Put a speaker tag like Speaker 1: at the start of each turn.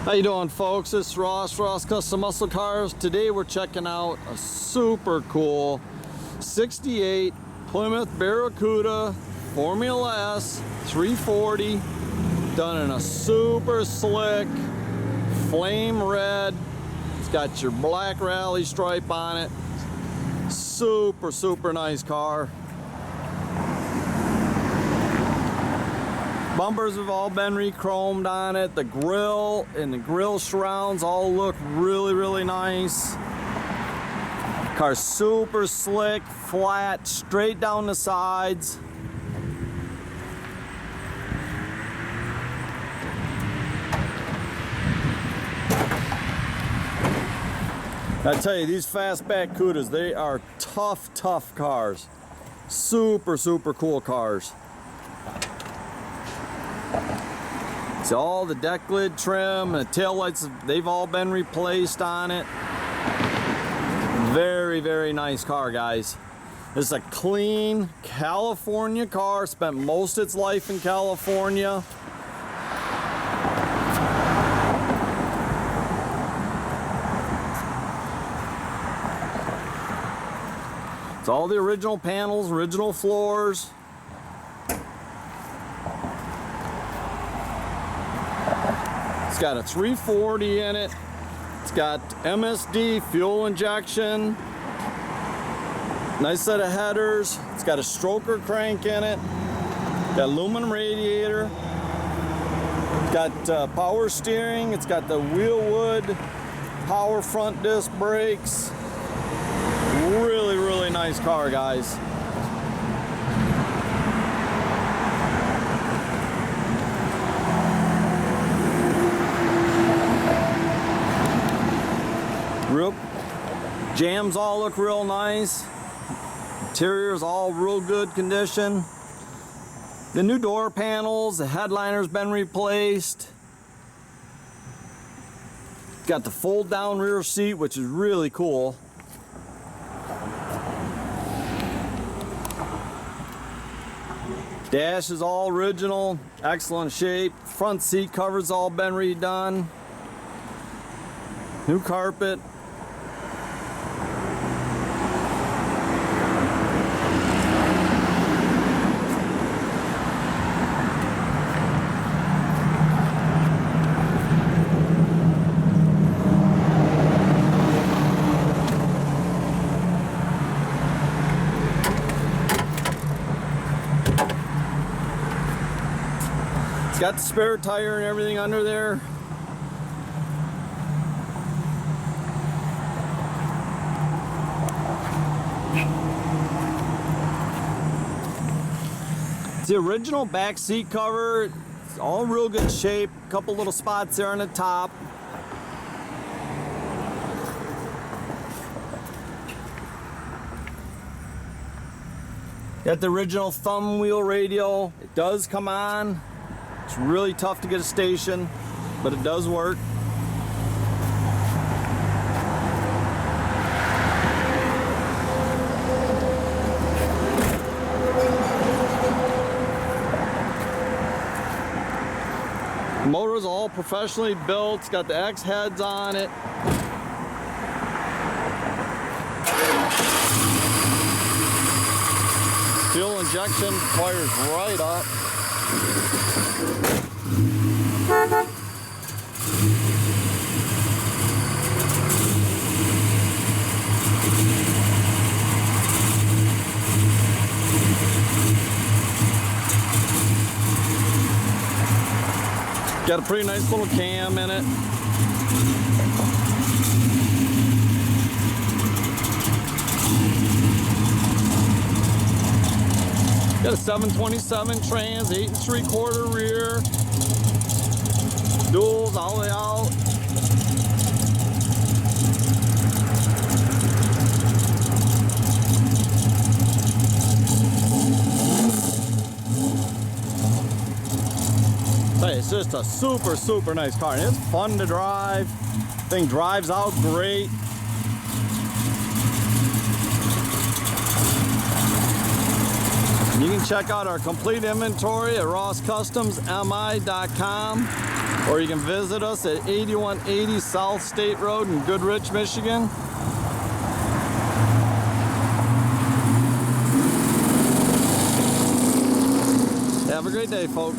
Speaker 1: How you doing, folks? It's Ross Custom Muscle Cars. Today we're checking out a super cool 68 Plymouth Barracuda Formula S 340, done in a super slick flame red. It's got your black rally stripe on it. Super nice car. Bumpers have all been re-chromed on it. The grill and the grill surrounds all look really nice. Car's super slick, flat, straight down the sides. I tell you, these fastback Cudas, they are tough cars. Super cool cars. See, all the deck lid trim and the tail lights, they've all been replaced on it. Very nice car, guys. This is a clean California car. Spent most of its life in California. It's all the original panels, original floors. It's got a 340 in it. It's got MSD fuel injection. Nice set of headers. It's got a stroker crank in it. Got aluminum radiator. It's got power steering. It's got the wheelwood power front disc brakes. Really nice car, guys. Jams all look real nice. Interior's all real good condition. The new door panels, the headliner's been replaced. Got the fold down rear seat, which is really cool. Dash is all original, excellent shape. Front seat covers all been redone. New carpet. Got the spare tire and everything under there. It's the original back seat cover. It's all in real good shape. A couple little spots there on the top. Got the original thumbwheel radio. It does come on. It's really tough to get a station, but it does work. The motor is all professionally built. It's got the X heads on it. Fuel injection fires right up. Got a pretty nice little cam in it. Got a 727 trans, 8 3/4 rear, duals all the way out. Hey, it's just a super nice car, and it's fun to drive. Thing drives out great. You can check out our complete inventory at rosscustomsmi.com. or you can visit us at 8180 South State Road in Goodrich, Michigan. Have a great day, folks.